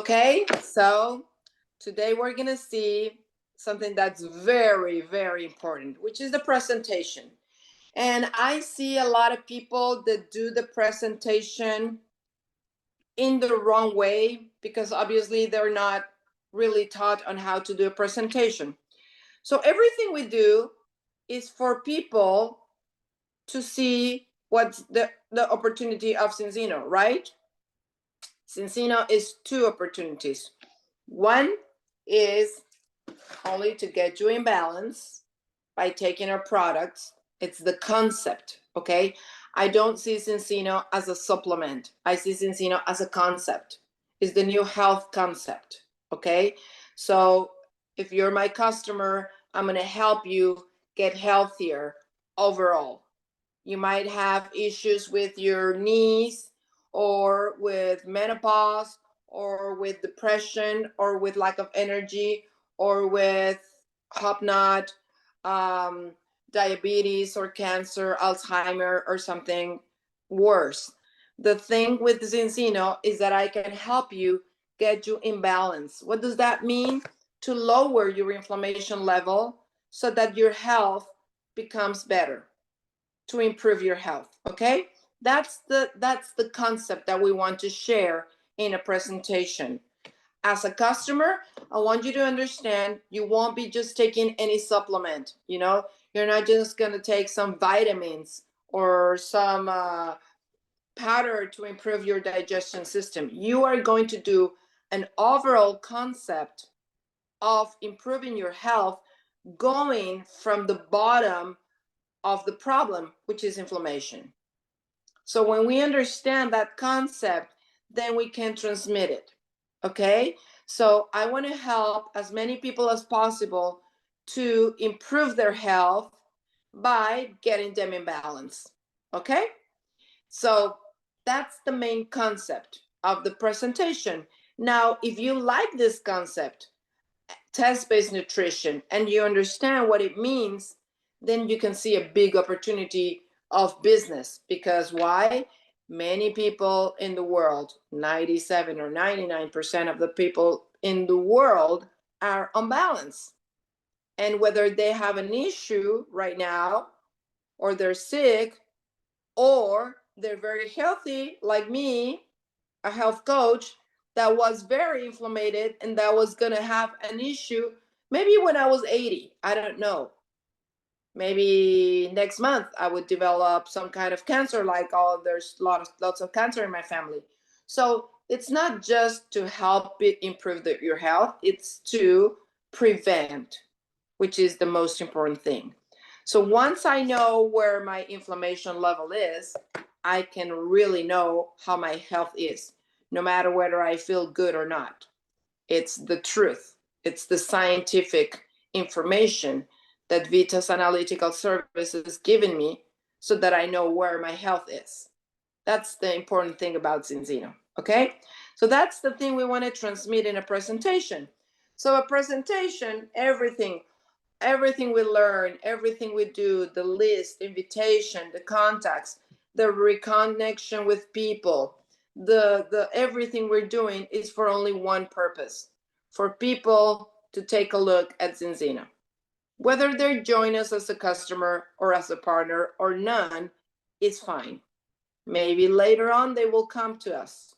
Okay, so today we're gonna see something that's very, very important, which is the presentation. And I see a lot of people that do the presentation in the wrong way because obviously they're not really taught on how to do a presentation. So everything we do is for people to see what's the opportunity of Cincino, right? Cincino is two opportunities. One is only to get you in balance by taking our products. It's the concept, okay? I don't see Cincino as a supplement. I see Cincino as a concept. It's the new health concept, okay? So if you're my customer, I'm gonna help you get healthier overall. You might have issues with your knees or with menopause or with depression or with lack of energy or with hopnot, diabetes or cancer, Alzheimer or something worse. The thing with Zincino is that I can help you get you in balance. What does that mean? To lower your inflammation level so that your health becomes better, to improve your health. Okay, that's the concept that we want to share in a presentation. As a customer, I want you to understand you won't be just taking any supplement. You're not just going to take some vitamins or some powder to improve your digestion system. You are going to do an overall concept of improving your health, going from the bottom of the problem, which is inflammation. So when we understand that concept, then we can transmit it. Okay? So I want to help as many people as possible to improve their health by getting them in balance. Okay? So that's the main concept of the presentation. Now, if you like this concept, test-based nutrition, and you understand what it means, then you can see a big opportunity of business. Because why? Many people in the world, 97 or 99% of the people in the world are unbalanced. And whether they have an issue right now, or they're sick, or they're very healthy, like me, a health coach that was very inflamed and that was going to have an issue maybe when I was 80. I don't know. Maybe next month I would develop some kind of cancer, like there's lots of cancer in my family. So it's not just to help it improve your health, it's to prevent, which is the most important thing. So once I know where my inflammation level is, I can really know how my health is, no matter whether I feel good or not. It's the truth. It's the scientific information that Vitas Analytical Services is giving me so that I know where my health is. That's the important thing about Zinzino, okay? So that's the thing we want to transmit in a presentation. So a presentation, everything we learn, everything we do, the list, invitation, the contacts, the reconnection with people, the everything we're doing is for only one purpose, for people to take a look at Zinzino. Whether they join us as a customer or as a partner or none is fine. Maybe later on they will come to us.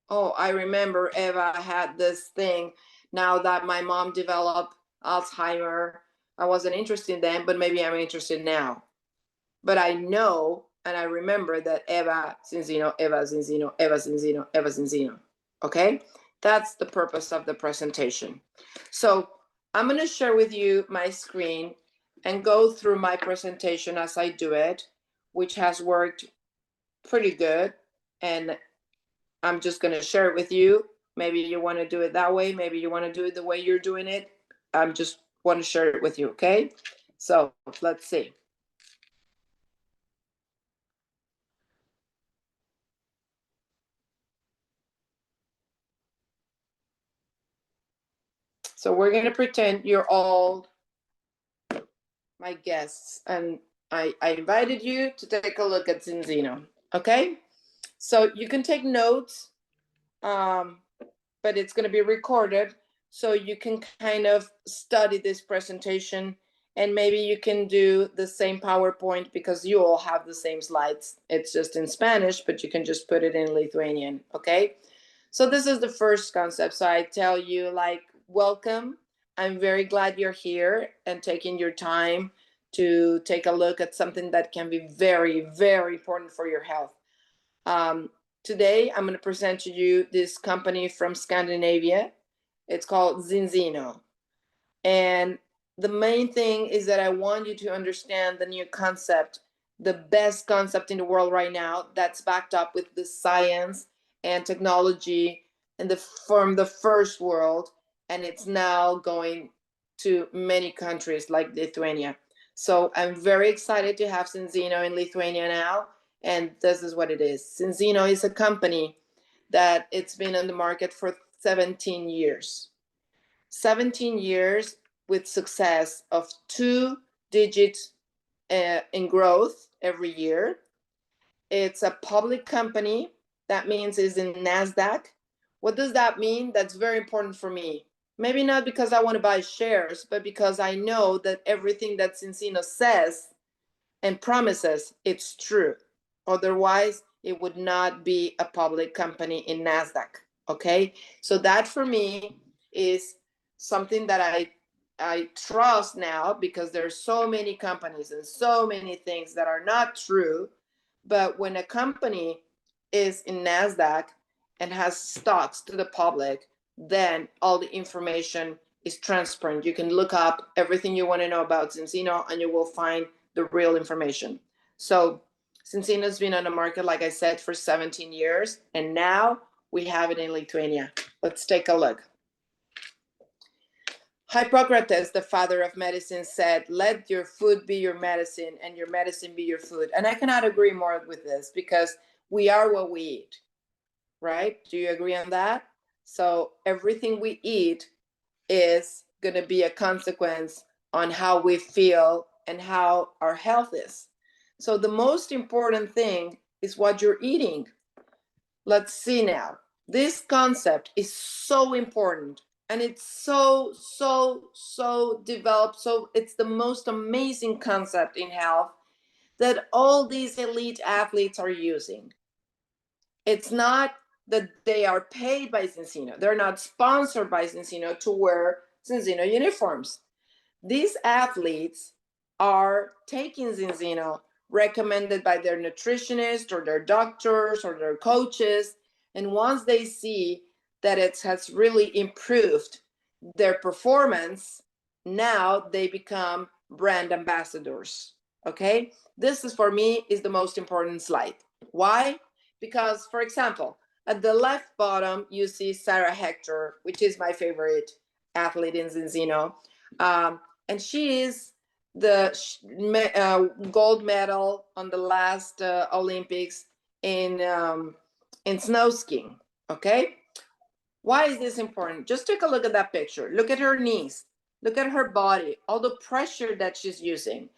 Oh, I remember Eva had this thing. Now that my mom developed Alzheimer, I wasn't interested then, but maybe I'm interested now. But I know and I remember that Eva Zinzino, Eva Zinzino, Eva Zinzino, Eva Zinzino. Okay? That's the purpose of the presentation. So I'm going to share with you my screen and go through my presentation as I do it, which has worked pretty good. And I'm just going to share it with you. Maybe you want to do it that way. Maybe you want to do it the way you're doing it. I'm just want to share it with you, okay? So let's see. So we're going to pretend you're all my guests, and I invited you to take a look at Zinzino, okay? So you can take notes, but but it's going to be recorded, so you can kind of study this presentation, and maybe you can do the same PowerPoint because you all have the same slides. It's just in Spanish, but you can just put it in Lithuanian, okay? So this is the first concept. So I tell you, like, welcome. I'm very glad you're here and taking your time to take a look at something that can be very, very important for your health. Today, I'm going to present to you this company from Scandinavia. It's called Zinzino. And the main thing is that I want you to understand the new concept, the best concept in the world right now that's backed up with the science and technology and from the first world. And it's now going to many countries like Lithuania. So I'm very excited to have Zinzino in Lithuania now. And this is what it is. Zinzino is a company that it's been on the market for 17 years. 17 years with success of 2 digits in growth every year. It's a public company. That means it's in NASDAQ. What does that mean? That's very important for me. Maybe not because I want to buy shares, but because I know that everything that Zinzino says and promises, it's true. Otherwise, it would not be a public company in NASDAQ, okay? So that for me is something that I trust now, because there's so many companies and so many things that are not true. But when a company is in NASDAQ and has stocks to the public, then all the information is transparent. You can look up everything you want to know about Zinzino and you will find the real information. So Zinzino's been on the market, like I said, for 17 years, and now we have it in Lithuania. Let's take a look. Hippocrates, the father of medicine, said, let your food be your medicine and your medicine be your food. And I cannot agree more with this, because we are what we eat, right? Do you agree on that? So everything we eat is going to be a consequence on how we feel and how our health is. So the most important thing is what you're eating. Let's see now. This concept is so important, and it's so developed. So it's the most amazing concept in health that all these elite athletes are using. It's not that they are paid by Zinzino. They're not sponsored by Zinzino to wear Zinzino uniforms. These athletes are taking Zinzino, recommended by their nutritionist or their doctors or their coaches. And once they see that it has really improved their performance, now they become brand ambassadors. Okay, this is, for me, is the most important slide. Why? Because, for example, at the left bottom, you see Sarah Hector, which is my favorite athlete in Zinzino. And she is the gold medal on the last Olympics in snow skiing. Okay, why is this important? Just take a look at that picture. Look at her knees. Look at her body. All the pressure that she's using.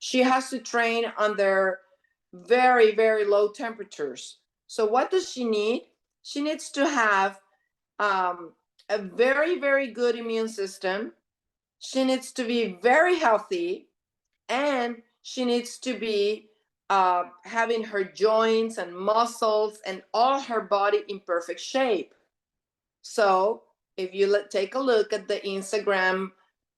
She has to train under very, very low temperatures. So what does she need? She needs to have a very, very good immune system. She needs to be very healthy, and she needs to be having her joints and muscles and all her body in perfect shape. So if you take a look at the Instagram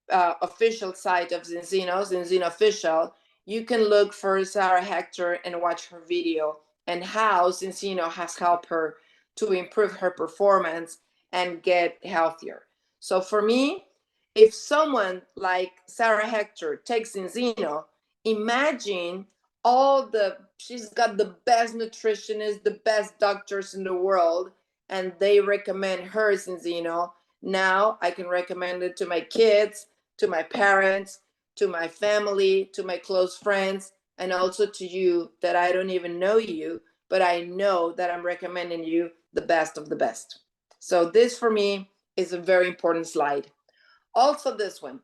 official site of Zinzino, Zinzino Official, you can look for Sarah Hector and watch her video and how Zinzino has helped her to improve her performance and get healthier. So for me, if someone like Sarah Hector takes Zinzino, imagine she's got the best nutritionists, the best doctors in the world, and they recommend her Zinzino. Now I can recommend it to my kids, to my parents, to my family, to my close friends, and also to you that I don't even know you, but I know that I'm recommending you the best of the best. So this for me is a very important slide. Also this one.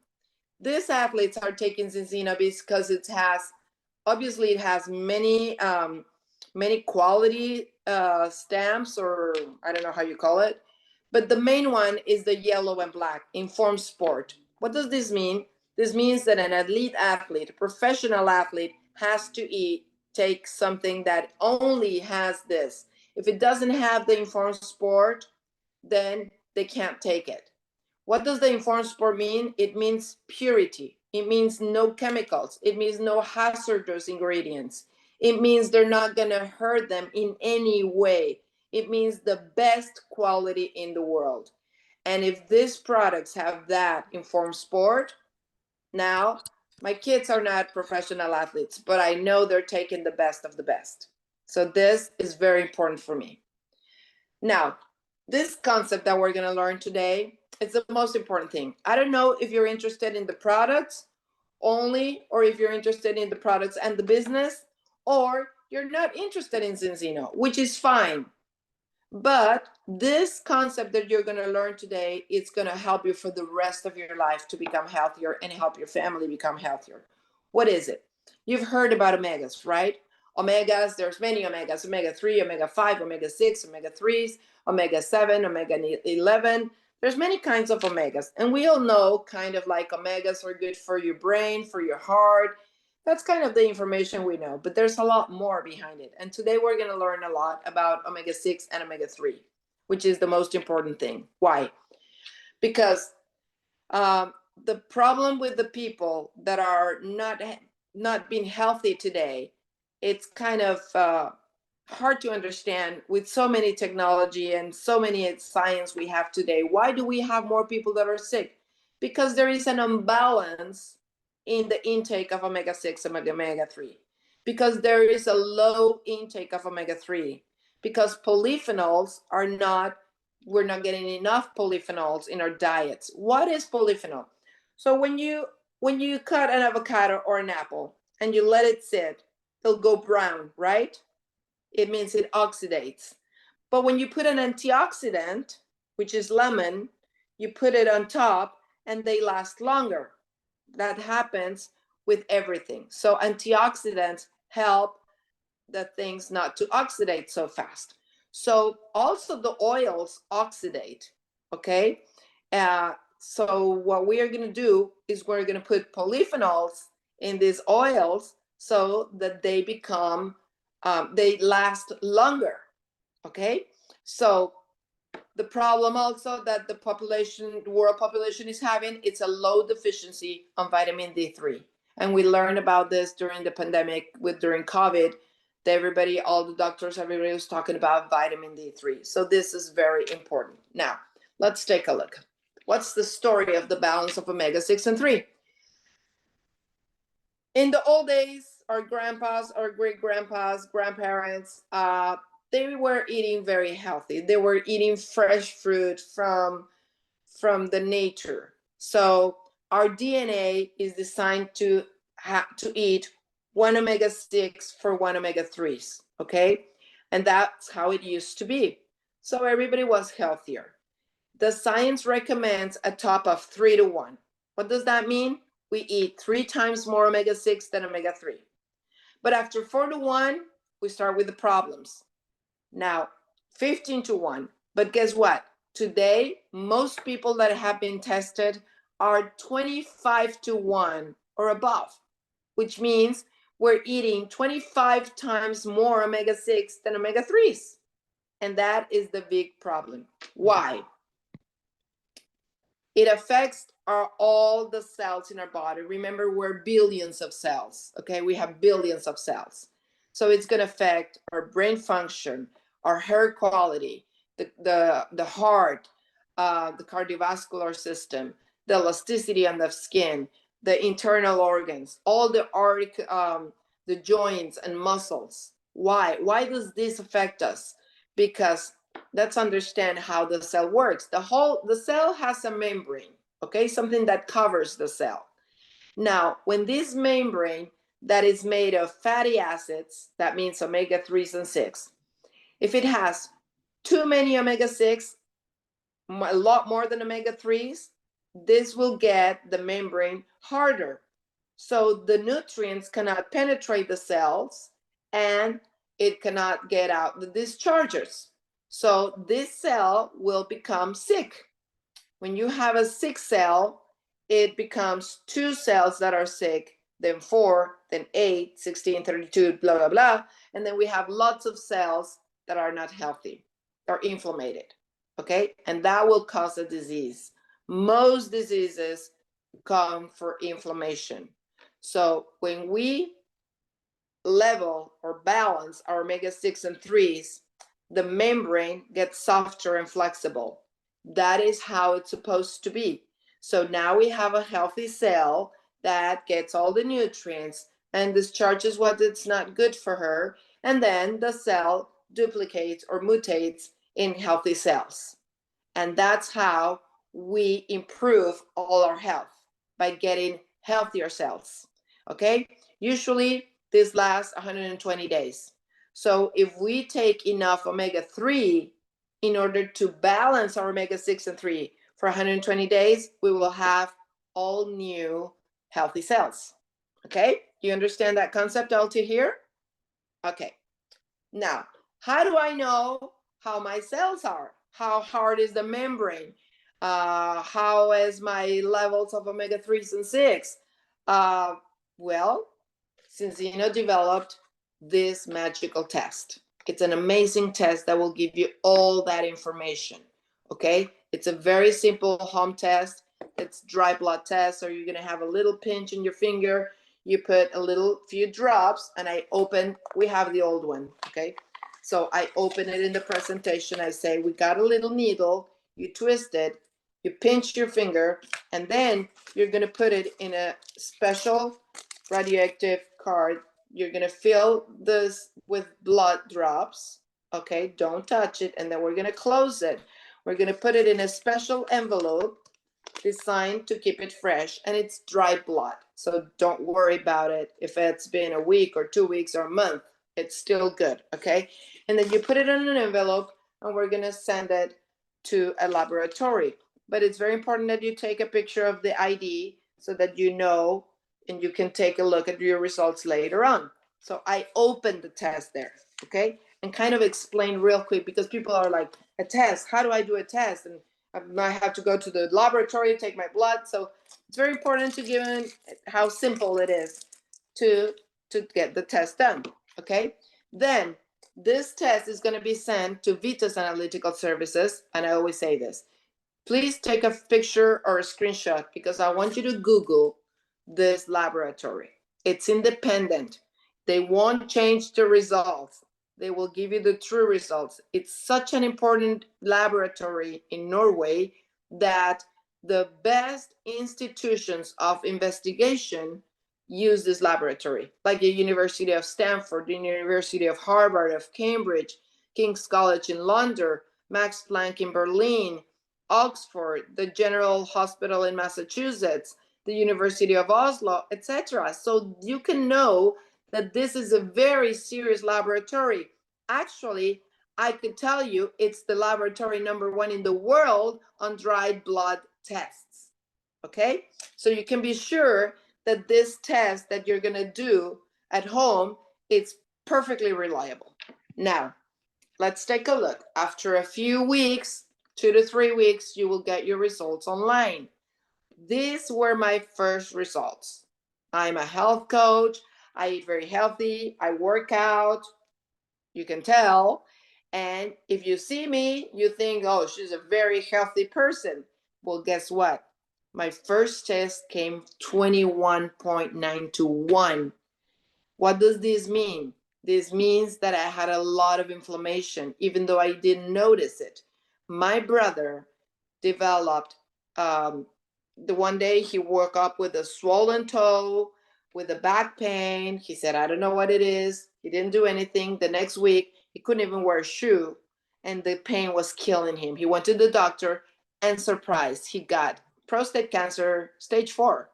These athletes are taking Zinzino because it has many quality stamps, or I don't know how you call it, But the main one is the yellow and black, informed sport. What does this mean? This means that an elite athlete, a professional athlete, has to take something that only has this. If it doesn't have the informed sport, then they can't take it. What does the informed sport mean? It means purity. It means no chemicals. It means no hazardous ingredients. It means they're not going to hurt them in any way. It means the best quality in the world. And if these products have that informed sport, now my kids are not professional athletes, but I know they're taking the best of the best. So this is very important for me. Now, this concept that we're going to learn today is the most important thing. I don't know if you're interested in the products only, or if you're interested in the products and the business, or you're not interested in Zinzino, which is fine. But this concept that you're going to learn today, it's going to help you for the rest of your life to become healthier and help your family become healthier. What is it? You've heard about omegas, right? Omegas, there's many omegas, omega-3, omega-5, omega-6, omega-3s, omega-7, omega-11. There's many kinds of omegas. And we all know kind of like omegas are good for your brain, for your heart. That's kind of the information we know, but there's a lot more behind it. And today we're going to learn a lot about omega-6 and omega-3, which is the most important thing. Why? Because the problem with the people that are not being healthy today, it's kind of hard to understand with so many technology and so many science we have today. Why do we have more people that are sick? Because there is an imbalance in the intake of omega-6 and omega-3, because there is a low intake of omega-3, because polyphenols we're not getting enough polyphenols in our diets. What is polyphenol? So when you cut an avocado or an apple and you let it sit, it'll go brown, right? It means it oxidates. But when you put an antioxidant, which is lemon, you put it on top and they last longer. That happens with everything. So antioxidants help the things not to oxidate so fast. So also the oils oxidate, okay? So what we are going to do is we're going to put polyphenols in these oils so that they become, they last longer, okay? So the problem also that the world population is having, it's a low deficiency on vitamin D3. And we learned about this during the pandemic, during COVID. All the doctors, everybody was talking about vitamin D3. So this is very important. Now, let's take a look. What's the story of the balance of omega-6 and 3? In the old days, our grandpas, our great-grandpas, grandparents, they were eating very healthy. They were eating fresh fruit from the nature. So our DNA is designed to eat one omega-6 for one omega-3s, okay? And that's how it used to be. So everybody was healthier. The science recommends a top of 3-to-1. What does that mean? We eat 3 times more omega-6 than omega-3. But after 4-to-1, we start with the problems. Now, 15-to-1. But guess what? Today, most people that have been tested are 25-to-1 or above, which means we're eating 25 times more omega-6 than omega-3s. And that is the big problem. Why? It affects all the cells in our body. Remember, we're billions of cells, okay? We have billions of cells. So it's going to affect our brain function, our hair quality, the heart, the cardiovascular system, the elasticity on the skin, the internal organs, all the joints and muscles. Why? Why does this affect us? Because let's understand how the cell works. The cell has a membrane, okay? Something that covers the cell. Now, when this membrane that is made of fatty acids, that means omega-3s and 6, if it has too many omega-6, a lot more than omega-3s, this will get the membrane harder. So the nutrients cannot penetrate the cells and it cannot get out the dischargers. So this cell will become sick. When you have a sick cell, it becomes 2 cells that are sick, then 4, then 8, 16, 32, blah, blah, blah. And then we have lots of cells that are not healthy or inflamed. Okay? And that will cause a disease. Most diseases come for inflammation. So when we level or balance our omega-6 and 3s, the membrane gets softer and flexible. That is how it's supposed to be. So now we have a healthy cell that gets all the nutrients and discharges what it's not good for her, and then the cell duplicates or mutates in healthy cells. And that's how we improve all our health, by getting healthier cells. Okay? Usually this lasts 120 days. So if we take enough omega-3 in order to balance our omega-6 and 3 for 120 days, we will have all new healthy cells. Okay? You understand that concept all to here? Okay. Now, how do I know how my cells are? How hard is the membrane? How is my levels of omega-3s and 6? Well, Cincino developed this magical test. It's an amazing test that will give you all that information. Okay? It's a very simple home test. It's dry blood test, so you're gonna have a little pinch in your finger. You put a little few drops, and we have the old one, okay? So I open it in the presentation. I say, we got a little needle, you twist it, you pinch your finger, and then you're gonna put it in a special radioactive card. You're gonna fill this with blood drops, okay? Don't touch it, and then we're gonna close it. We're gonna put it in a special envelope designed to keep it fresh, and it's dry blood. So don't worry about it if it's been a week or 2 weeks or a month. It's still good, okay? And then you put it in an envelope, and we're gonna send it to a laboratory. But it's very important that you take a picture of the ID so that you know, and you can take a look at your results later on. So I opened the test there, okay? And kind of explain real quick, because people are like, a test, how do I do a test? And I might have to go to the laboratory, take my blood. So it's very important to give them how simple it is to get the test done, okay? Then this test is gonna be sent to Vita's Analytical Services, and I always say this, please take a picture or a screenshot, because I want you to Google this laboratory. It's independent. They won't change the results. They will give you the true results. It's such an important laboratory in Norway that the best institutions of investigation use this laboratory, like the University of Stanford, the University of Harvard, of Cambridge, King's College in London, Max Planck in Berlin, Oxford, the General Hospital in Massachusetts, the University of Oslo, etc. So you can know that this is a very serious laboratory. Actually, I could tell you it's the laboratory #1 in the world on dried blood tests. Okay? So you can be sure that this test that you're going to do at home, it's perfectly reliable. Now, let's take a look. After a few weeks, 2 to 3 weeks, you will get your results online. These were my first results. I'm a health coach. I eat very healthy. I work out. You can tell. And if you see me, you think, oh, she's a very healthy person. Well, guess what? My first test came 21.9 to 1. What does this mean? This means that I had a lot of inflammation, even though I didn't notice it. My brother developed, the one day he woke up with a swollen toe, with a back pain. He said, I don't know what it is. He didn't do anything. The next week, he couldn't even wear a shoe, and the pain was killing him. He went to the doctor, and surprise, he got prostate cancer, stage 4.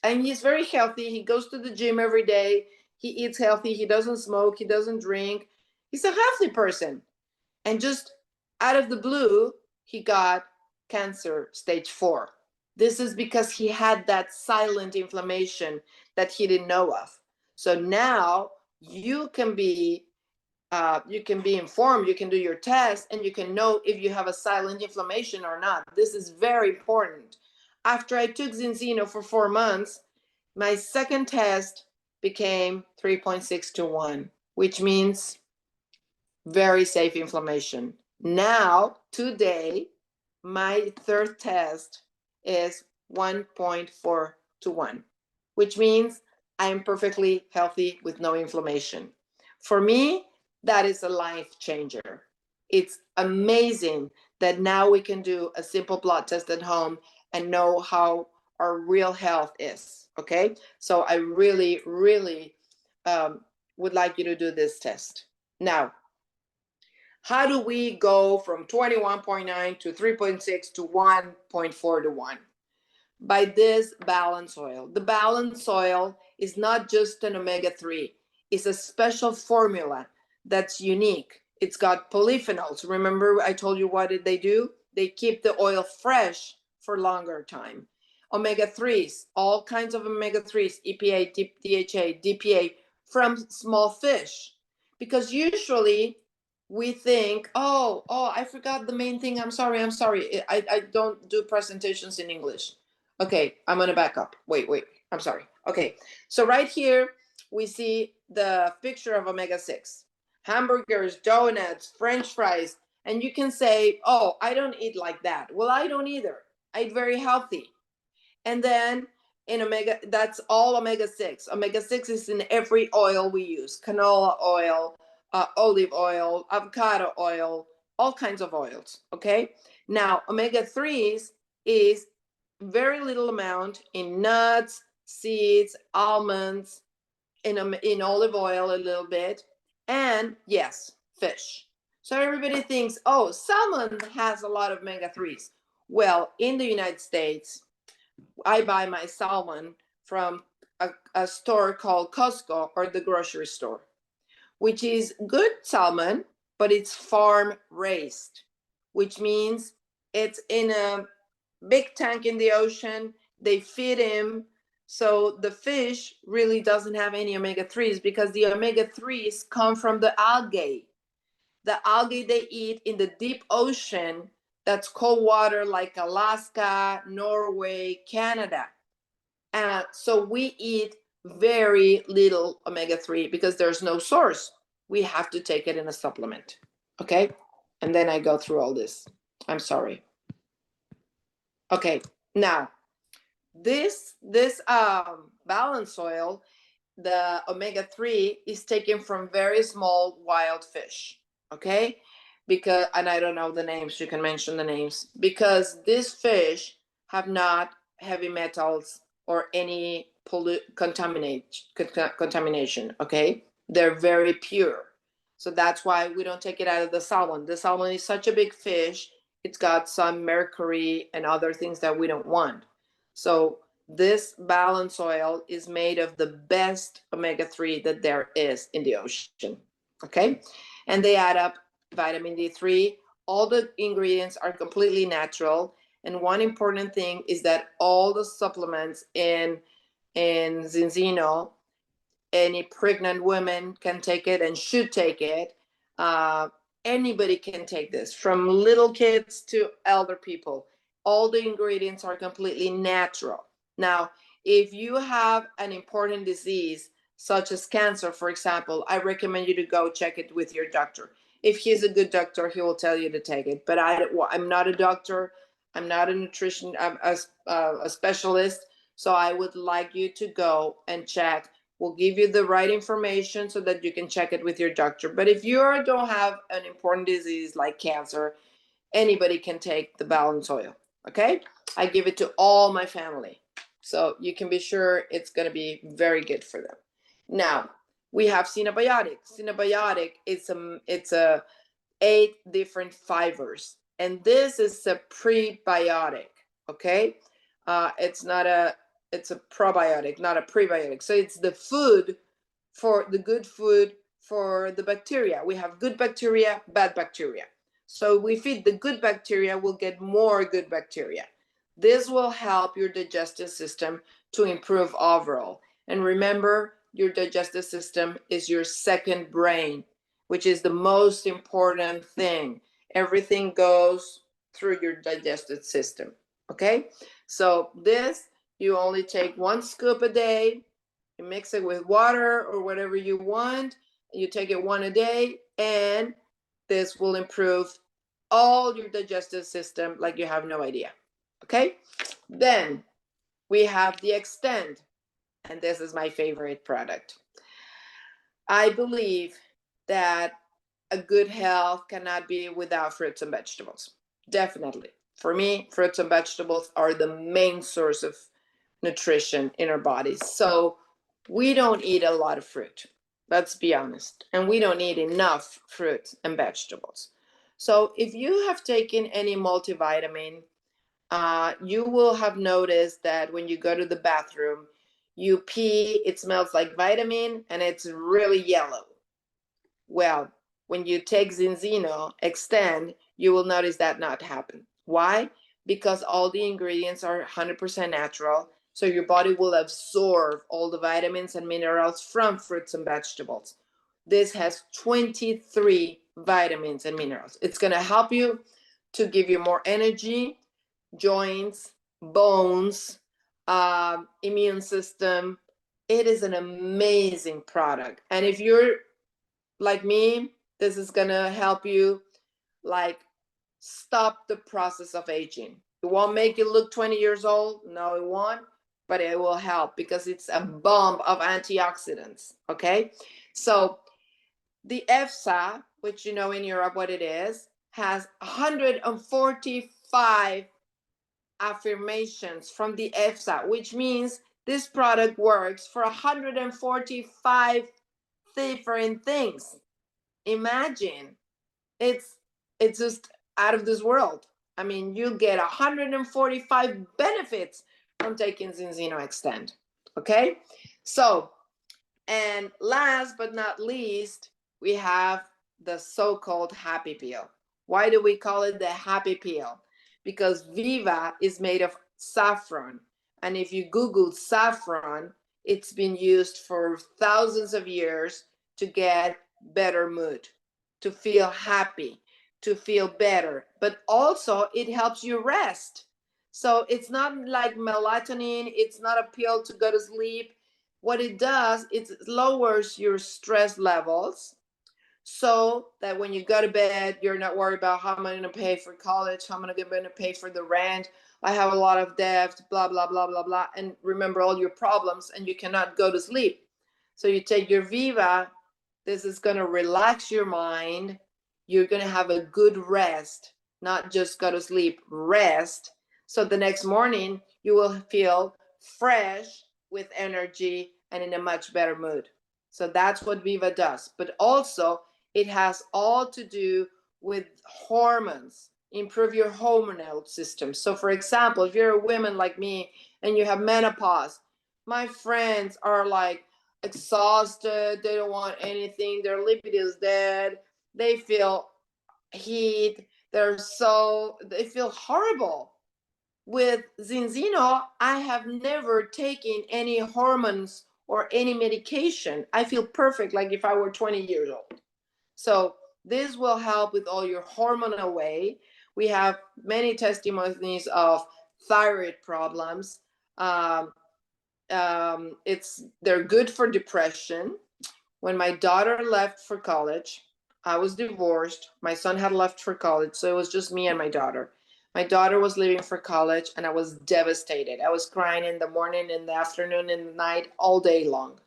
And he's very healthy. He goes to the gym every day. He eats healthy. He doesn't smoke. He doesn't drink. He's a healthy person. And just out of the blue, he got cancer, stage 4. This is because he had that silent inflammation that he didn't know of. So now you can be you can be informed, you can do your test, and you can know if you have a silent inflammation or not. This is very important. After I took Zinzino for 4 months, my second test became 3.6 to 1, which means very safe inflammation. Now, today, my third test is 1.4 to 1, which means I am perfectly healthy with no inflammation. For me, that is a life changer. It's amazing that now we can do a simple blood test at home and know how our real health is. Okay, so I really, really would like you to do this test. Now, how do we go from 21.9 to 3.6 to 1.4 to 1? By this balance oil. The balance oil is not just an omega-3. It's a special formula that's unique. It's got polyphenols. Remember I told you what did they do? They keep the oil fresh for longer time. Omega-3s, all kinds of omega-3s, EPA, DHA, DPA, from small fish. Because usually we think, oh, I forgot the main thing. I'm sorry. I don't do presentations in English. Okay, I'm gonna back up. Wait, I'm sorry. Okay, so right here, we see the picture of omega-6. Hamburgers, donuts, French fries, and you can say, oh, I don't eat like that. Well, I don't either. I eat very healthy. And then in omega, that's all omega-6. Omega-6 is in every oil we use. Canola oil, olive oil, avocado oil, all kinds of oils, okay? Now, omega-3s is very little amount in nuts, seeds, almonds, in olive oil a little bit, and yes, fish. So everybody thinks, oh, salmon has a lot of omega-3s. Well, in the United States, I buy my salmon from a store called Costco or the grocery store, which is good salmon, but it's farm raised, which means it's in a big tank in the ocean. They feed him. So the fish really doesn't have any omega-3s because the omega-3s come from the algae. The algae they eat in the deep ocean, that's cold water like Alaska, Norway, Canada. So we eat very little omega-3 because there's no source. We have to take it in a supplement. Okay? And then I go through all this. I'm sorry. Okay, now this balance oil, the omega-3 is taken from very small wild fish. Okay, because, and I don't know the names, you can mention the names, because these fish have not heavy metals or any contamination. Okay, they're very pure. So that's why we don't take it out of the salmon. The salmon is such a big fish, it's got some mercury and other things that we don't want. So this balance oil is made of the best omega-3 that there is in the ocean. Okay, and they add up vitamin D3. All the ingredients are completely natural. And one important thing is that all the supplements in Zinzino, any pregnant woman can take it and should take it. Anybody can take this, from little kids to elder people. All the ingredients are completely natural. Now, if you have an important disease, such as cancer, for example, I recommend you to go check it with your doctor. If he's a good doctor, he will tell you to take it. But I'm not a doctor. I'm not a nutrition, I'm a specialist. So I would like you to go and check. We'll give you the right information so that you can check it with your doctor. But if you don't have an important disease like cancer, anybody can take the balance oil. Okay, I give it to all my family, so you can be sure it's going to be very good for them. Now we have Cinebiotic. Cinebiotic is it's a 8 different fibers, and this is a prebiotic. Okay, it's a probiotic, not a prebiotic. So it's the food for the good food for the bacteria. We have good bacteria, bad bacteria. So we feed the good bacteria, we'll get more good bacteria. This will help your digestive system to improve overall. And remember, your digestive system is your second brain. which is the most important thing. Everything goes through your digestive system, okay? So this, you only take 1 scoop a day, you mix it with water or whatever you want, you take it 1 a day, and this will improve all your digestive system like you have no idea, okay? Then we have the Extend, and this is my favorite product. I believe that a good health cannot be without fruits and vegetables. Definitely. For me, fruits and vegetables are the main source of nutrition in our bodies. So we don't eat a lot of fruit, let's be honest, and we don't eat enough fruit and vegetables. So if you have taken any multivitamin, you will have noticed that when you go to the bathroom, you pee, it smells like vitamin and it's really yellow. Well, when you take Zinzino Extend, you will notice that not happen. Why? Because all the ingredients are 100% natural, so your body will absorb all the vitamins and minerals from fruits and vegetables. This has 23 vitamins and minerals. It's going to help you to give you more energy, joints, bones, immune system. It is an amazing product. And if you're like me, this is gonna help you like stop the process of aging. It won't make you look 20 years old. No, it won't, but it will help because it's a bomb of antioxidants. Okay. So the EFSA, which you know in Europe what it is, has 145 affirmations from the EFSA, which means this product works for 145 different things. Imagine, it's just out of this world. I mean, you get 145 benefits from taking Zinzino Extend. Okay, so, and last but not least, we have the so-called happy pill. Why do we call it the happy pill? Because Viva is made of saffron, and if you Google saffron, it's been used for thousands of years to get better mood, to feel happy, to feel better, but also it helps you rest. So it's not like melatonin, it's not a pill to go to sleep. What it does, it lowers your stress levels so that when you go to bed, you're not worried about how am I going to pay for college, how am I going to pay for the rent, I have a lot of debt, blah, blah, blah, blah, blah, and remember all your problems, and you cannot go to sleep. So you take your Viva, this is going to relax your mind, you're going to have a good rest, not just go to sleep, rest. So the next morning, you will feel fresh with energy and in a much better mood. So that's what Viva does. But also, it has all to do with hormones, improve your hormonal system. So for example, if you're a woman like me and you have menopause, my friends are like exhausted, they don't want anything, their libido is dead, they feel heat, they feel horrible. With Zinzino, I have never taken any hormones or any medication. I feel perfect, like if I were 20 years old. So this will help with all your hormonal way. We have many testimonies of thyroid problems. They're good for depression. When my daughter left for college, I was divorced. My son had left for college, so it was just me and my daughter. My daughter was leaving for college, and I was devastated. I was crying in the morning, in the afternoon, in the night, all day long.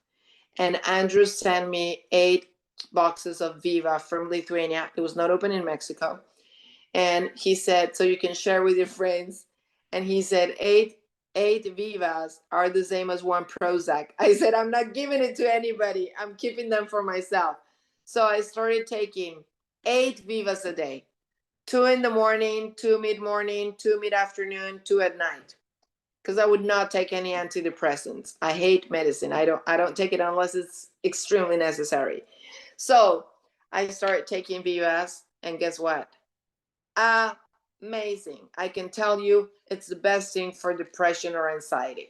And Andrew sent me 8 boxes of Viva from Lithuania. It was not open in Mexico. And he said, so you can share with your friends. And he said, eight Vivas are the same as 1 Prozac. I said, I'm not giving it to anybody. I'm keeping them for myself. So I started taking 8 Vivas a day, 2 in the morning, 2 mid-morning, 2 mid-afternoon, 2 at night. Because I would not take any antidepressants. I hate medicine. I don't take it unless it's extremely necessary. So I started taking Vivas, and guess what? Amazing. I can tell you it's the best thing for depression or anxiety.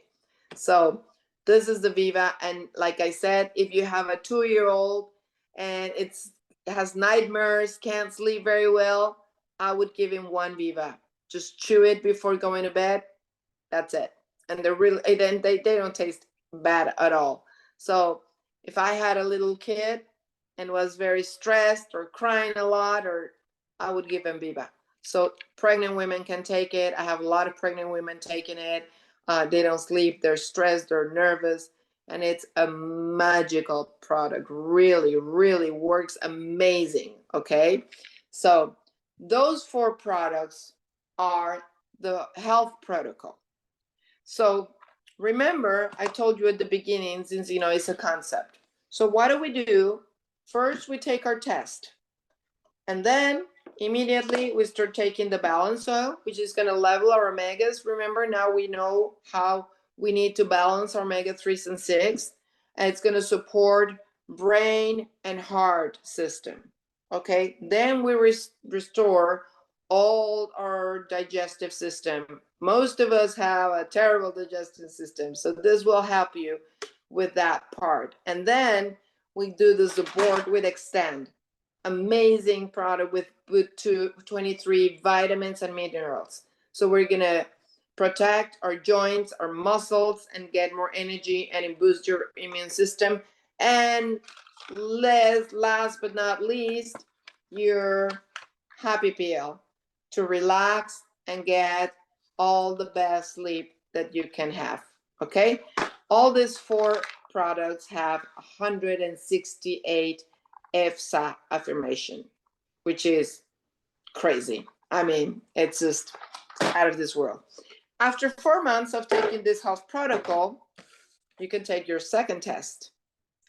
So this is the Viva. And like I said, if you have a 2-year-old and it's has nightmares, can't sleep very well, I would give him one Viva. Just chew it before going to bed. That's it. And they're really, then they don't taste bad at all. So if I had a little kid and was very stressed or crying a lot, or I would give him Viva. So pregnant women can take it. I have a lot of pregnant women taking it. They don't sleep, they're stressed, they're nervous, and it's a magical product. Really, really works amazing. Okay, so those 4 products are the health protocol. So remember, I told you at the beginning, since it's a concept. So what do? First, we take our test, and then immediately we start taking the balance oil, which is going to level our omegas. Remember, now we know how we need to balance our omega-3s and 6, and it's going to support brain and heart system. Okay, then we restore all our digestive system. Most of us have a terrible digestive system, so this will help you with that part. And then we do the support with Extend. Amazing product with 23 vitamins and minerals. So we're gonna protect our joints, our muscles, and get more energy and boost your immune system. And last but not least, your happy pill to relax and get all the best sleep that you can have. Okay, all these 4 products have 168 EFSA affirmation, which is crazy. I mean, it's just out of this world. After 4 months of taking this health protocol, you can take your second test,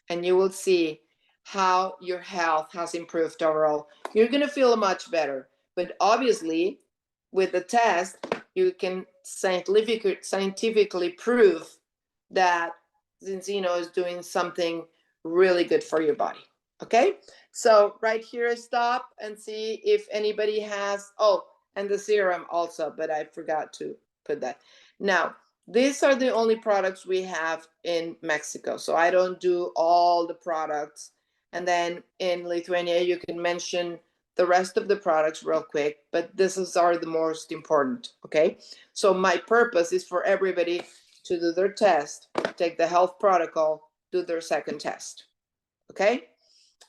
and you will see how your health has improved overall. You're going to feel much better. But obviously, with the test, you can scientifically prove that Zinzino is doing something really good for your body. Okay, so right here I stop and see if anybody has, and the serum also, but I forgot to put that. Now, these are the only products we have in Mexico, so I don't do all the products. And then in Lithuania, you can mention the rest of the products real quick, but this are the most important. Okay, so my purpose is for everybody to do their test, take the health protocol, do their second test. Okay.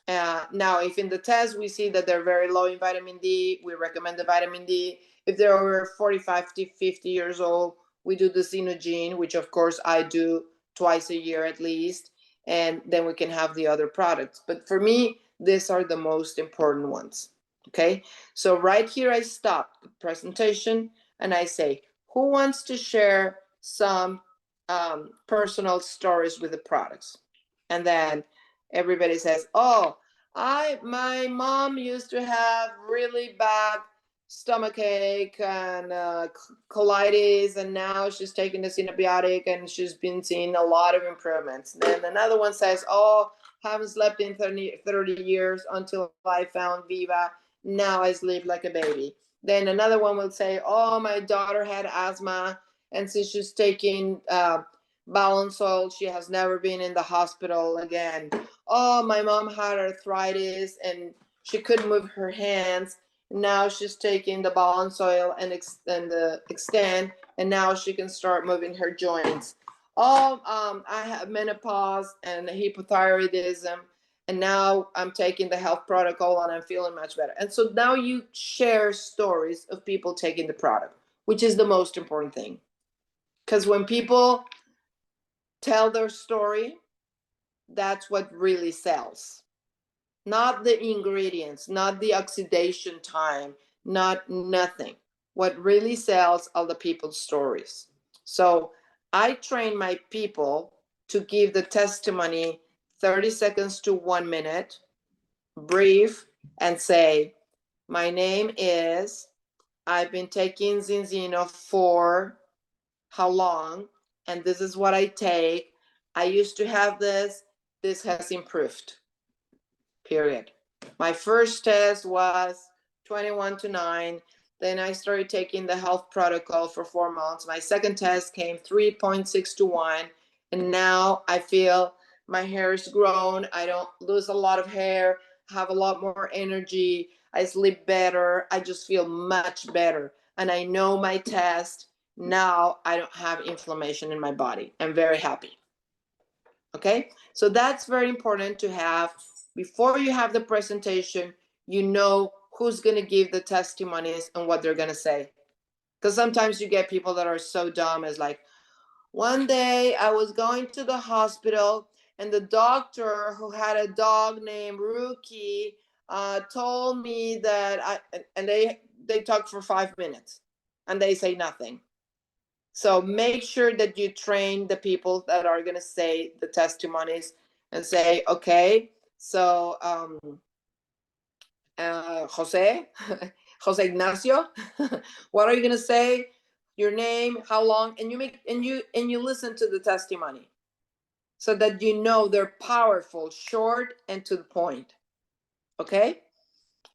Now, if in the test we see that they're very low in vitamin D, we recommend the vitamin D. If they're over 45 to 50 years old, we do the Xenogene, which of course I do twice a year at least, and then we can have the other products. But for me, these are the most important ones. Okay, so right here I stop the presentation and I say, who wants to share some personal stories with the products? And then everybody says, my mom used to have really bad stomach ache and colitis, and now she's taking the symbiotic and she's been seeing a lot of improvements. Then another one says, haven't slept in 30 years until I found Viva. Now I sleep like a baby. Then another one will say, my daughter had asthma, and since she's taking balance oil, she has never been in the hospital again. My mom had arthritis and she couldn't move her hands. Now she's taking the balance oil and the Extend, and now she can start moving her joints. I have menopause and hypothyroidism, and now I'm taking the health protocol and I'm feeling much better. And so now you share stories of people taking the product, which is the most important thing. Because when people tell their story, that's what really sells. Not the ingredients, not the oxidation time, not nothing. What really sells are the people's stories. So I train my people to give the testimony 30 seconds to 1 minute, brief, and say, my name is, I've been taking Zinzino for how long, and this is what I take. I used to have this has improved. Period. My first test was 21 to 9. Then I started taking the health protocol for 4 months. My second test came 3.6 to 1. And now I feel my hair is grown. I don't lose a lot of hair. have a lot more energy. I sleep better. I just feel much better. And I know my test. Now I don't have inflammation in my body. I'm very happy. Okay, so that's very important to have before you have the presentation. You know who's going to give the testimonies and what they're going to say, because sometimes you get people that are so dumb as like, one day I was going to the hospital and the doctor who had a dog named Rookie told me that and they talk for 5 minutes and they say nothing. So make sure that you train the people that are going to say the testimonies and say, okay, so Jose, Jose Ignacio, what are you going to say? Your name, how long, and you listen to the testimony so that you know they're powerful, short, and to the point. Okay?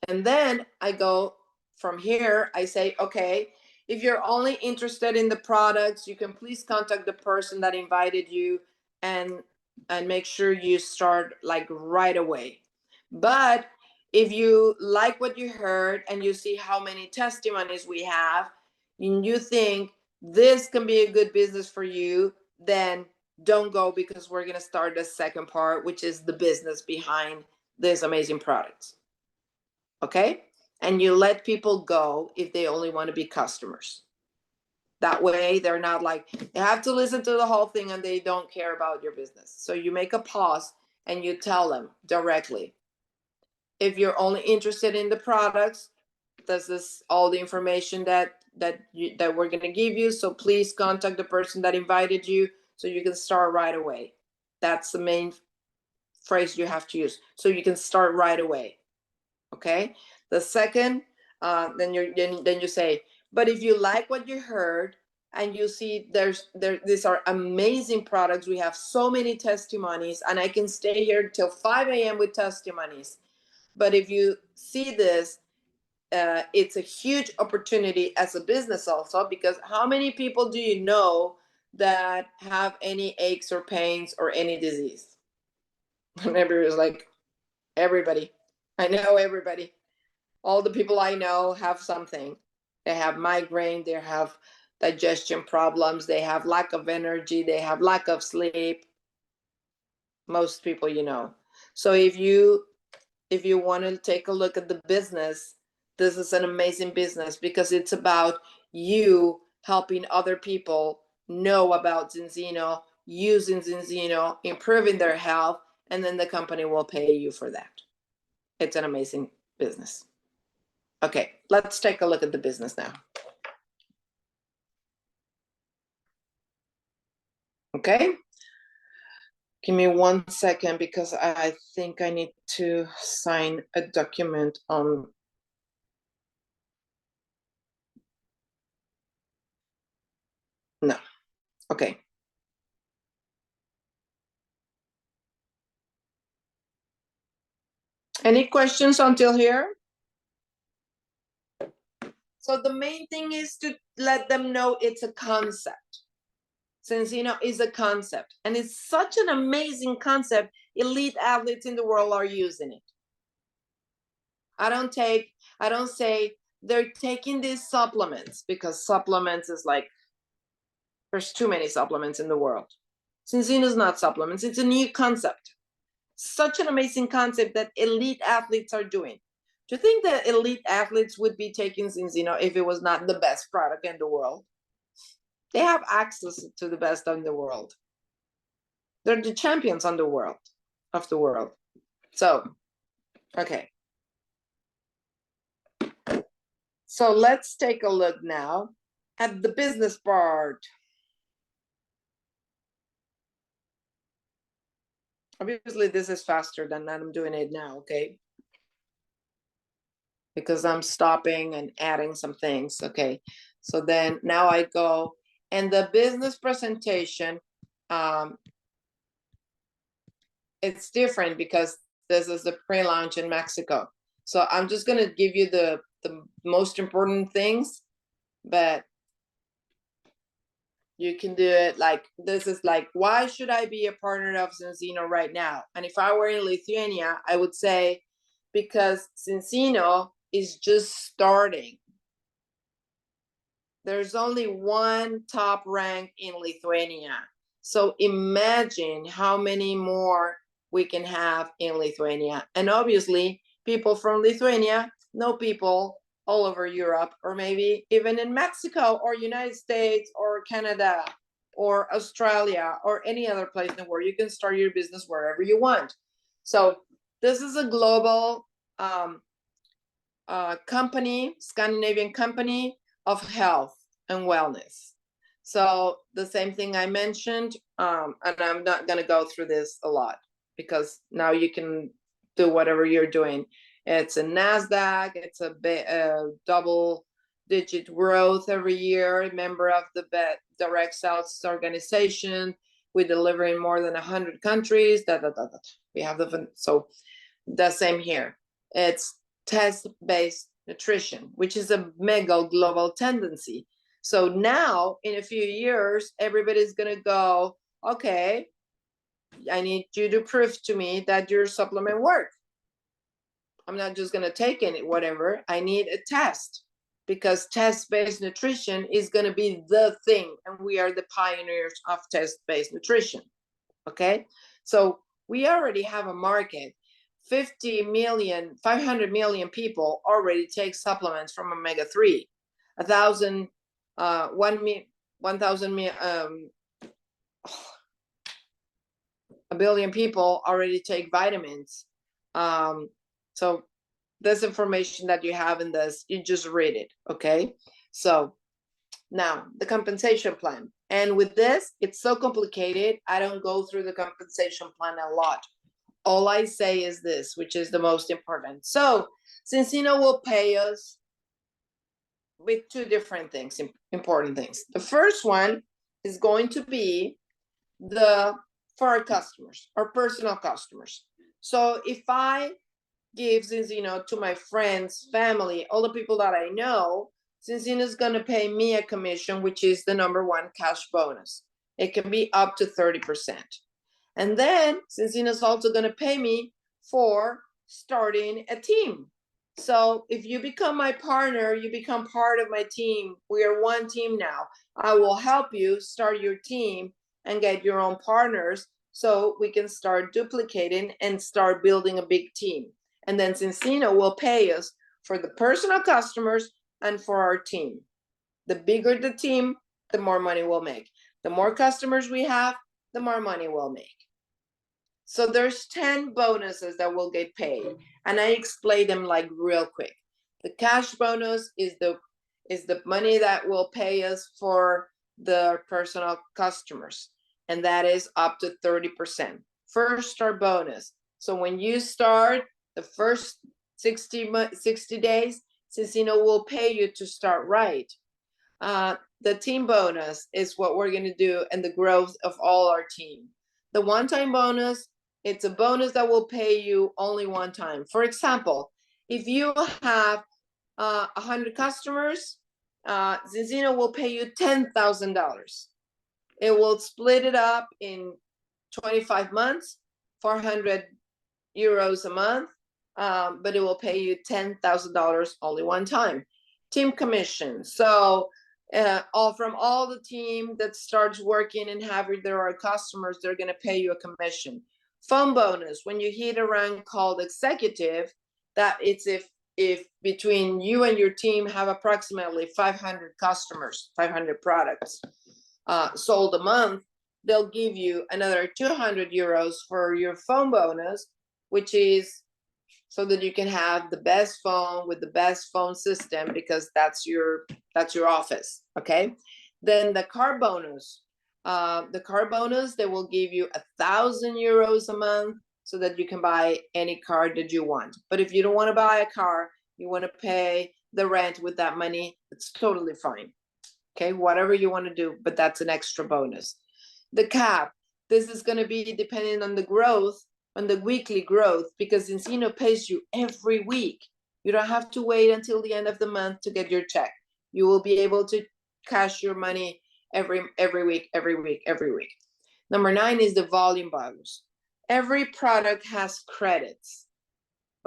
And then I go from here, I say, okay, if you're only interested in the products, you can please contact the person that invited you and make sure you start like right away. But if you like what you heard and you see how many testimonies we have and you think this can be a good business for you, then don't go, because we're going to start the second part, which is the business behind these amazing products. Okay? And you let people go if they only want to be customers. That way they're not like, they have to listen to the whole thing and they don't care about your business. So you make a pause and you tell them directly, if you're only interested in the products, this is all the information that we're going to give you. So please contact the person that invited you so you can start right away. That's the main phrase you have to use. So you can start right away. Okay. The second, then you say, but if you like what you heard and you see these are amazing products, we have so many testimonies, and I can stay here till 5 a.m. with testimonies. But if you see this, it's a huge opportunity as a business also, because how many people do you know that have any aches or pains or any disease? And everybody's like, everybody. I know everybody. All the people I know have something. They have migraine, they have digestion problems, they have lack of energy, they have lack of sleep. Most people you know. So if you want to take a look at the business, this is an amazing business because it's about you helping other people know about Zinzino, using Zinzino, improving their health, and then the company will pay you for that. It's an amazing business. Okay, let's take a look at the business now. Okay, give me 1 second because I think I need to sign a document on. No, okay. Any questions until here? So the main thing is to let them know it's a concept. Zinzino is a concept, and it's such an amazing concept. Elite athletes in the world are using it. I don't say they're taking these supplements, because supplements is like, there's too many supplements in the world. Zinzino is not supplements, it's a new concept. Such an amazing concept that elite athletes are doing. Do you think that elite athletes would be taking Zinzino if it was not the best product in the world? They have access to the best in the world. They're the champions of the world. So, okay. So let's take a look now at the business part. Obviously, this is faster than I'm doing it now, okay? Because I'm stopping and adding some things, okay? So then now I go, and the business presentation, it's different because this is the pre-launch in Mexico. So I'm just gonna give you the most important things, but you can do it like, this is like, why should I be a partner of Zinzino right now? And if I were in Lithuania, I would say, because Cincino is just starting. There's only one top rank in Lithuania. So imagine how many more we can have in Lithuania. And obviously, people from Lithuania know people all over Europe, or maybe even in Mexico or United States or Canada or Australia or any other place in the world. You can start your business wherever you want. So this is a global company, Scandinavian company of health and wellness. So the same thing I mentioned, and I'm not going to go through this a lot because now you can do whatever you're doing. It's a NASDAQ, it's a double-digit growth every year, member of the direct sales organization. We deliver in more than 100 countries. We have so the same here. It's test-based nutrition, which is a mega global tendency. So now, in a few years, everybody's going to go, okay, I need you to prove to me that your supplement works. I'm not just going to take any whatever. I need a test, because test-based nutrition is going to be the thing, and we are the pioneers of test-based nutrition. Okay, so we already have a market. 500 million people already take supplements from omega-3. 1,000 a billion people already take vitamins. So this information that you have in this, you just read it, okay? So now the compensation plan. And with this, it's so complicated. I don't go through the compensation plan a lot. All I say is this, which is the most important. So Cincino will pay us with two different things, important things. The first one is going to be for our customers, our personal customers. So if I give Cincino to my friends, family, all the people that I know, Cincino is going to pay me a commission, which is the #1 cash bonus. It can be up to 30%. And then Cincino is also going to pay me for starting a team. So if you become my partner, you become part of my team. We are one team now. I will help you start your team and get your own partners so we can start duplicating and start building a big team. And then Cincino will pay us for the personal customers and for our team. The bigger the team, the more money we'll make. The more customers we have, the more money we'll make. So there's 10 bonuses that will get paid, and I explain them like real quick. The cash bonus is the money that will pay us for the personal customers, and that is up to 30%. First start bonus. So when you start the first 60 days, Cincino will pay you to start right. The team bonus is what we're going to do, and the growth of all our team. The one-time bonus, it's a bonus that will pay you only one time. For example, if you have 100 customers, Cincino will pay you $10,000. It will split it up in 25 months, 400 euros a month, but it will pay you $10,000 only one time. Team commission. So from all the team that starts working and having their customers, they're going to pay you a commission. Phone bonus, when you hit a rank called executive, that it's if between you and your team have approximately 500 customers, 500 products sold a month, they'll give you another 200 euros for your phone bonus, which is so that you can have the best phone with the best phone system, because that's your office. Okay. Then the car bonus. They will give you 1,000 euros a month so that you can buy any car that you want. But if you don't want to buy a car, you want to pay the rent with that money, it's totally fine. Okay, whatever you want to do, but that's an extra bonus. The cap, this is going to be depending on the growth, on the weekly growth, because Cincino pays you every week. You don't have to wait until the end of the month to get your check. You will be able to cash your money every week. Number 9 is the volume bonus. Every product has credits.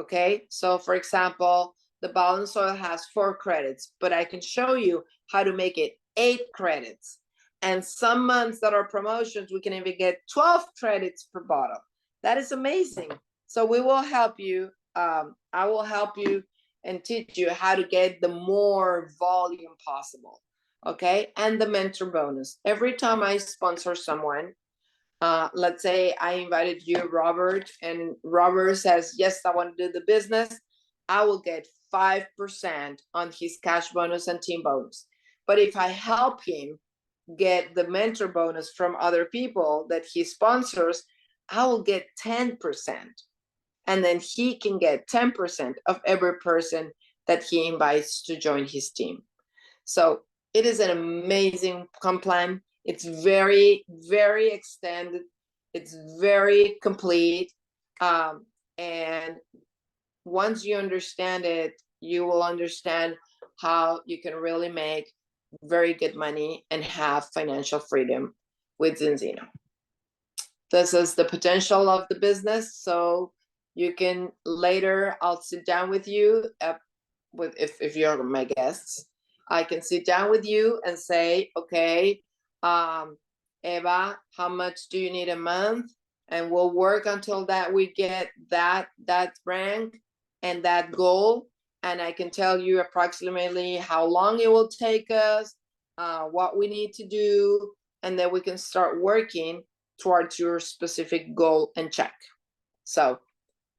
Okay, so for example, the balance oil has 4 credits, but I can show you how to make it 8 credits. And some months that are promotions, we can even get 12 credits per bottle. That is amazing. So we will help you. I will help you and teach you how to get the more volume possible. Okay, and the mentor bonus. Every time I sponsor someone, let's say I invited you, Robert, and Robert says, yes, I want to do the business. I will get 5% on his cash bonus and team bonus. But if I help him get the mentor bonus from other people that he sponsors, I will get 10%. And then he can get 10% of every person that he invites to join his team. So it is an amazing comp plan. It's very, very extended. It's very complete. And once you understand it, you will understand how you can really make very good money and have financial freedom with Zinzino. This is the potential of the business. So you can later, I'll sit down with you if you're my guests. I can sit down with you and say, okay, Eva, how much do you need a month? And we'll work until that we get that rank and that goal. And I can tell you approximately how long it will take us, what we need to do, and then we can start working towards your specific goal and check. So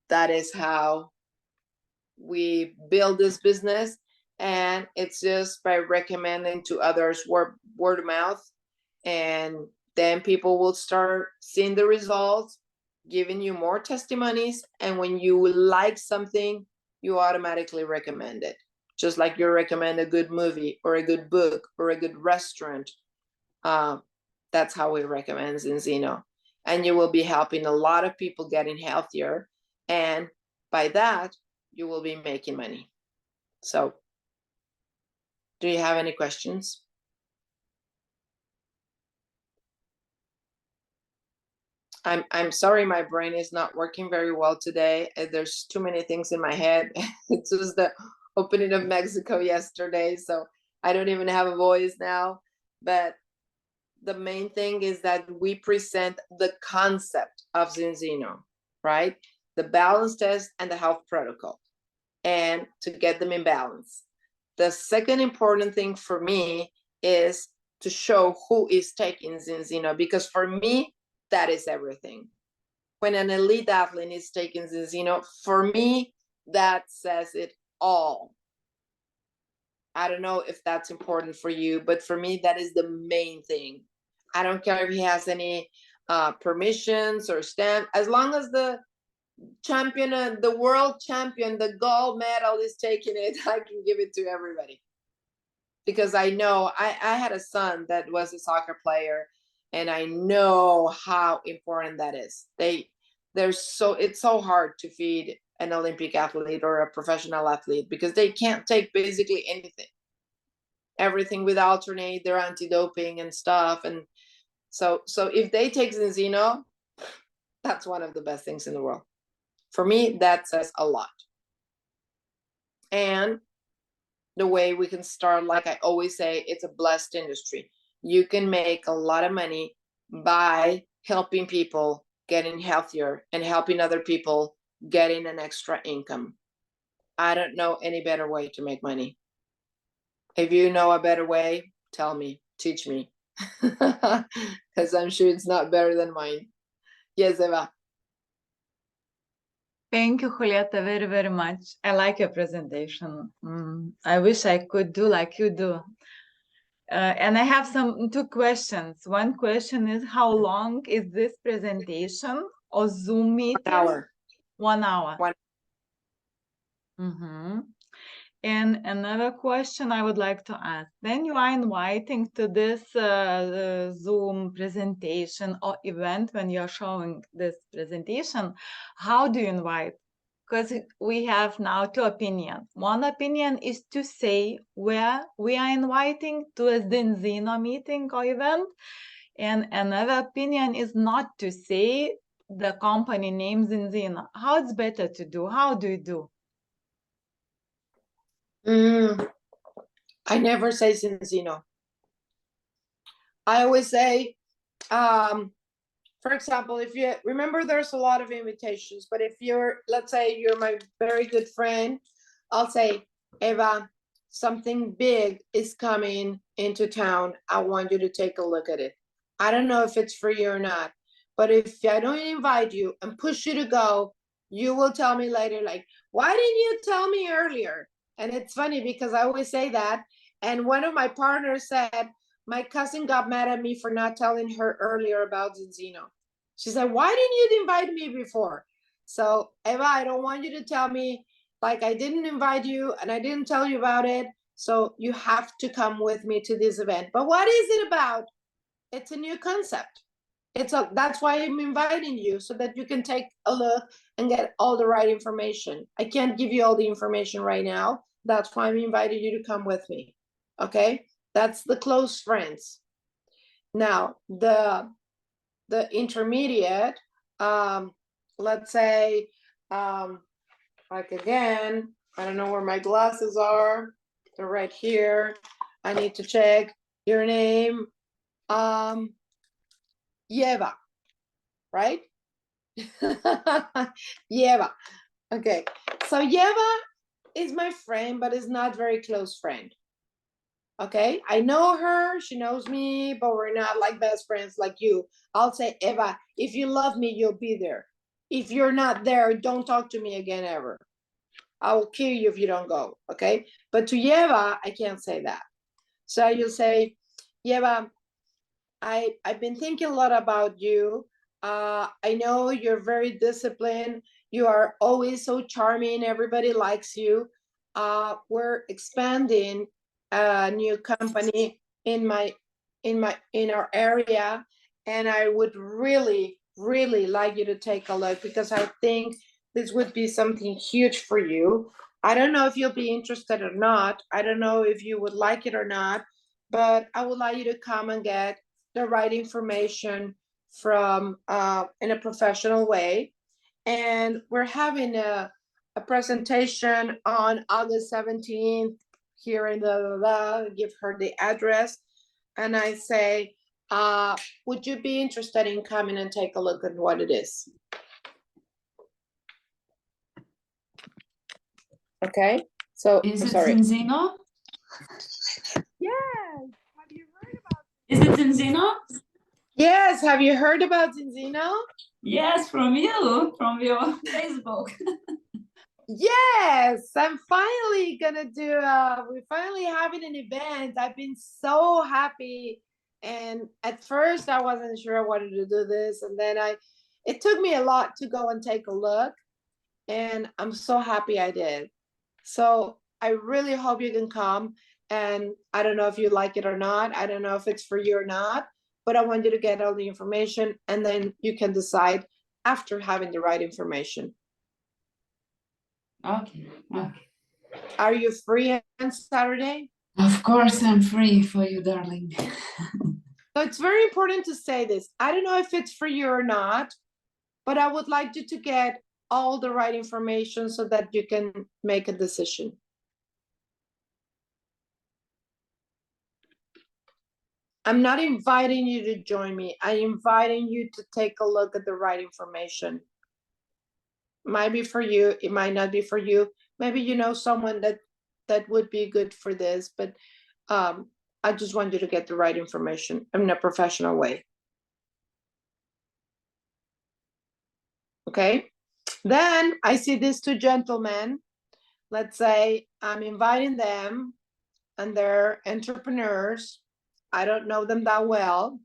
that is how we build this business, and it's just by recommending to others, word of mouth, and then people will start seeing the results, giving you more testimonies, and when you like something, you automatically recommend it, just like you recommend a good movie or a good book or a good restaurant. That's how we recommend Zinzino, and you will be helping a lot of people getting healthier, and by that you will be making money. So do you have any questions? I'm sorry, my brain is not working very well today. There's too many things in my head. It was the opening of Mexico yesterday, so I don't even have a voice now. But the main thing is that we present the concept of Zinzino, right? The balance test and the health protocol, and to get them in balance. The second important thing for me is to show who is taking Zinzino, because for me, that is everything. When an elite athlete is taking Zinzino, for me, that says it all. I don't know if that's important for you, but for me, that is the main thing. I don't care if he has any permissions or stamp, as long as the champion, the world champion, the gold medal is taking it, I can give it to everybody. Because I know I had a son that was a soccer player, and I know how important that is. It's so hard to feed an Olympic athlete or a professional athlete, because they can't take basically anything. Everything with alternate, they're anti-doping and stuff. And so if they take Zinzino, that's one of the best things in the world. For me, that says a lot. And the way we can start, like I always say, it's a blessed industry. You can make a lot of money by helping people getting healthier and helping other people getting an extra income. I don't know any better way to make money. If you know a better way, tell me, teach me, because I'm sure it's not better than mine. Yes, Eva. Thank you, Julieta, very, very much. I like your presentation. I wish I could do like you do. And I have two questions. One question is, how long is this presentation or Zoom meeting? 1 hour. 1 hour. 1. And another question I would like to ask, when you are inviting to this Zoom presentation or event, when you are showing this presentation, how do you invite? Because we have now two opinions. One opinion is to say where we are inviting to a Zinzino meeting or event, and another opinion is not to say, the company name Zinzino, how it's better to do? How do you do? I never say Zinzino. I always say, for example, if you remember, there's a lot of invitations, but if you're, let's say you're my very good friend, I'll say, Eva, something big is coming into town. I want you to take a look at it. I don't know if it's for you or not, but if I don't invite you and push you to go, you will tell me later, like, why didn't you tell me earlier? And it's funny because I always say that. And one of my partners said, my cousin got mad at me for not telling her earlier about Zinzino. She said, why didn't you invite me before? So, Eva, I don't want you to tell me like I didn't invite you and I didn't tell you about it. So you have to come with me to this event. But what is it about? It's a new concept. That's why I'm inviting you, so that you can take a look and get all the right information. I can't give you all the information right now. That's why I'm inviting you to come with me. Okay? That's the close friends. Now, the intermediate, let's say, like again, I don't know where my glasses are. They're right here. I need to check your name. Yeva, right? Yeva. Okay. So Yeva is my friend, but is not very close friend. Okay, I know her, she knows me, but we're not like best friends like you. I'll say, Eva, if you love me, you'll be there. If you're not there, don't talk to me again ever. I will kill you if you don't go, okay? But to Yeva, I can't say that. So you'll say, Yeva, I've been thinking a lot about you. I know you're very disciplined. You are always so charming. Everybody likes you. We're expanding a new company in our area, and I would really like you to take a look, because I think this would be something huge for you. I don't know if you'll be interested or not. I don't know if you would like it or not, but I would like you to come and get the right information from in a professional way. And we're having a presentation on August 17th here in give her the address. And I say, would you be interested in coming and take a look at what it is? Okay, so Is I'm it sorry. Zinzino? Yes. Have you heard about? Is it Zinzino? Yes. Have you heard about Zinzino? Yes, from you, from your Facebook. Yes, I'm finally gonna do. We're finally having an event. I've been so happy, and at first I wasn't sure I wanted to do this, and then it took me a lot to go and take a look, and I'm so happy I did. So I really hope you can come, and I don't know if you like it or not. I don't know if it's for you or not, but I want you to get all the information, and then you can decide after having the right information. Okay, okay. Are you free on Saturday? Of course, I'm free for you, darling. So it's very important to say this. I don't know if it's for you or not, but I would like you to get all the right information so that you can make a decision. I'm not inviting you to join me. I'm inviting you to take a look at the right information. It might be for you, it might not be for you. Maybe you know someone that would be good for this, but I just want you to get the right information in a professional way. Okay, then I see these two gentlemen. Let's say I'm inviting them, and they're entrepreneurs. I don't know them that well.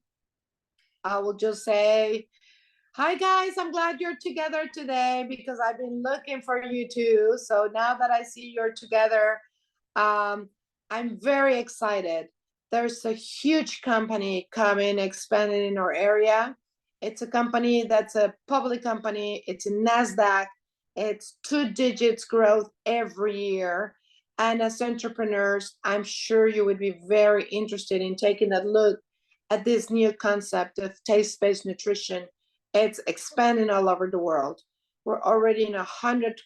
I will just say, hi guys, I'm glad you're together today because I've been looking for you too. So now that I see you're together, I'm very excited. There's a huge company coming, expanding in our area. It's a company that's a public company. It's in NASDAQ. It's 2 digits growth every year. And as entrepreneurs, I'm sure you would be very interested in taking a look at this new concept of taste-based nutrition It's expanding all over the world. We're already in 100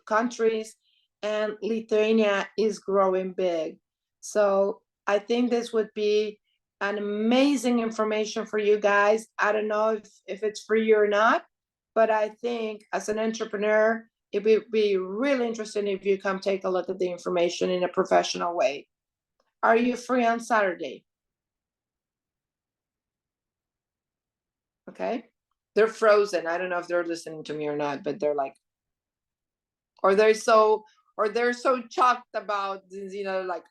countries, and Lithuania is growing big. So I think this would be an amazing information for you guys. I don't know if it's for you or not, but I think as an entrepreneur, it would be really interesting if you come take a look at the information in a professional way. Are you free on Saturday? Okay. They're frozen. I don't know if they're listening to me or not, but they're like, or they're so shocked about, you know, like.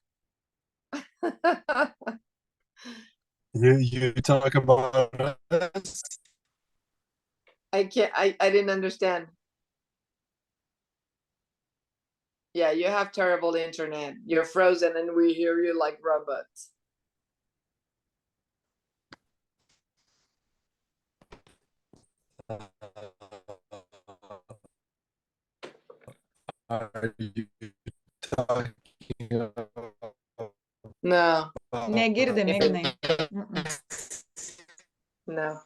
You talk about us? I can't, I didn't understand. Yeah, you have terrible internet. You're frozen and we hear you like robots. Are you talking No, Negirdim, Ignai. Mm-mm. no.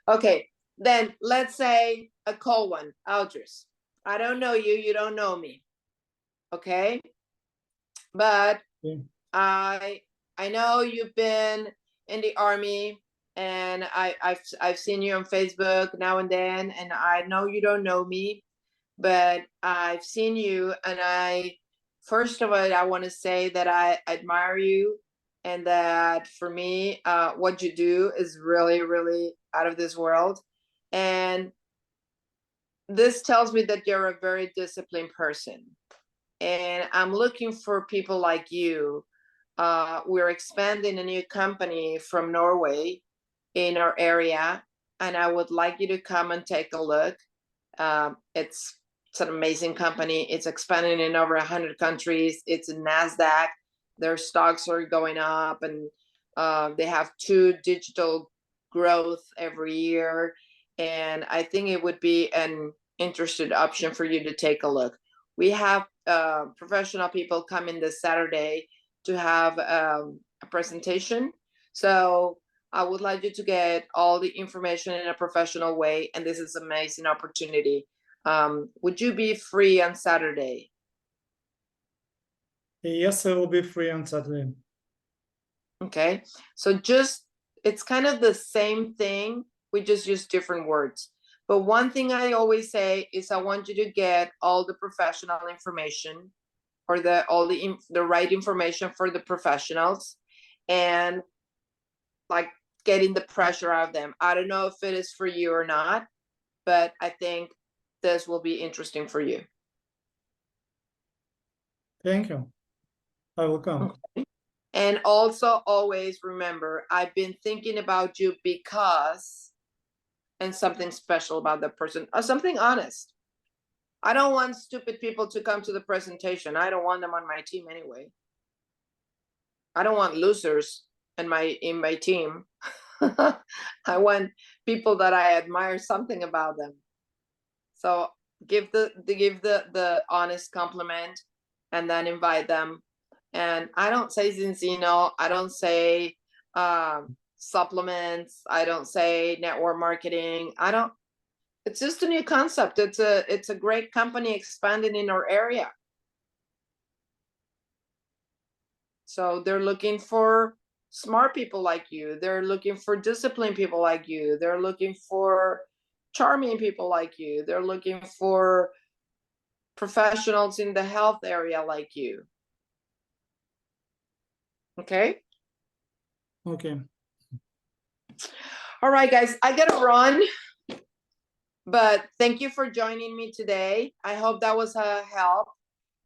Okay, then let's say a cold one, Aldris. I don't know you, you don't know me. Okay, but Okay. I know you've been in the army, and I've seen you on Facebook now and then, and I know you don't know me, but I've seen you, and first of all, I want to say that I admire you, and that for me, what you do is really, really out of this world, and this tells me that you're a very disciplined person, and I'm looking for people like you. We're expanding a new company from Norway in our area, and I would like you to come and take a look. It's an amazing company. It's expanding in over 100 countries. It's in NASDAQ. Their stocks are going up, and they have 2 digital growth every year. And I think it would be an interesting option for you to take a look. We have professional people coming this Saturday to have a presentation. So I would like you to get all the information in a professional way, and this is an amazing opportunity. Would you be free on Saturday? Yes, I will be free on Saturday. Okay, so it's kind of the same thing, we just use different words. But one thing I always say is I want you to get all the professional information, or the right information for the professionals, and like getting the pressure out of them. I don't know if it is for you or not, but I think this will be interesting for you. Thank you. I will come. Okay. And also always remember, I've been thinking about you because, and something special about the person, or something honest. I don't want stupid people to come to the presentation. I don't want them on my team anyway. I don't want losers in my team. I want people that I admire something about them. So give the honest compliment, and then invite them. And I don't say Zinzino, I don't say supplements, I don't say network marketing. It's just a new concept. It's a great company expanding in our area. So they're looking for smart people like you. They're looking for disciplined people like you. They're looking for charming people like you. They're looking for professionals in the health area like you. Okay? Okay. All right, guys, I gotta run. But thank you for joining me today. I hope that was a help.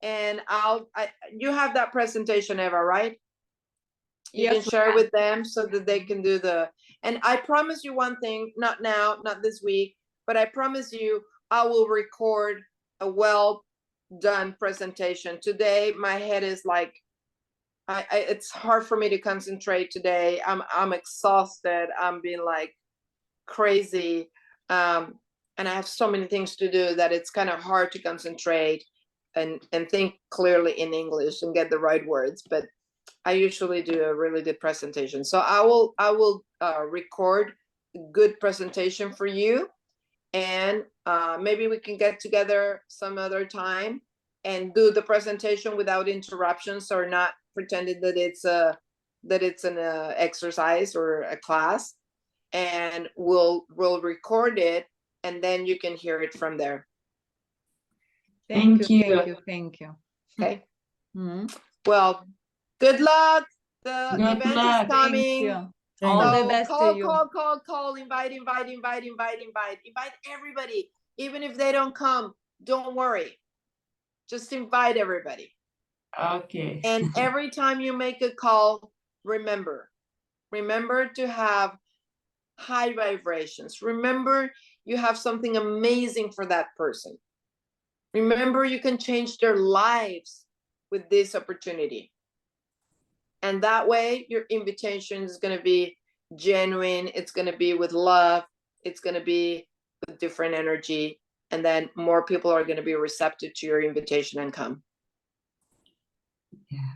And you have that presentation, Eva, right? You Yes, can share it with them so that they can do and I promise you one thing, not now, not this week, but I promise you I will record a well done presentation. Today my head is like, it's hard for me to concentrate today. I'm exhausted. I'm being like crazy. And I have so many things to do that it's kind of hard to concentrate and think clearly in English and get the right words. But I usually do a really good presentation. So I will record good presentation for you. And maybe we can get together some other time and do the presentation without interruptions, or not pretending that it's an exercise or a class. And we'll record it, and then you can hear it from there. Thank you. Thank you. Okay. Mhm. Well, good luck. The Good event luck. is coming. Thank you. Thank All you. the So best to call, you. call, invite everybody. Even if they don't come, don't worry. Just invite everybody. Okay. And every time you make a call, remember to have high vibrations. Remember you have something amazing for that person. Remember you can change their lives with this opportunity. And that way your invitation is going to be genuine. It's going to be with love. It's going to be with different energy. And then more people are going to be receptive to your invitation and come. Yeah.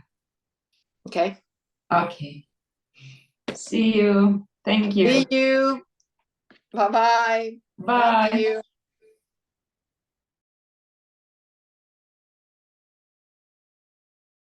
Okay. Okay. See you. Thank you. See you. Bye-bye. Bye. Thank you.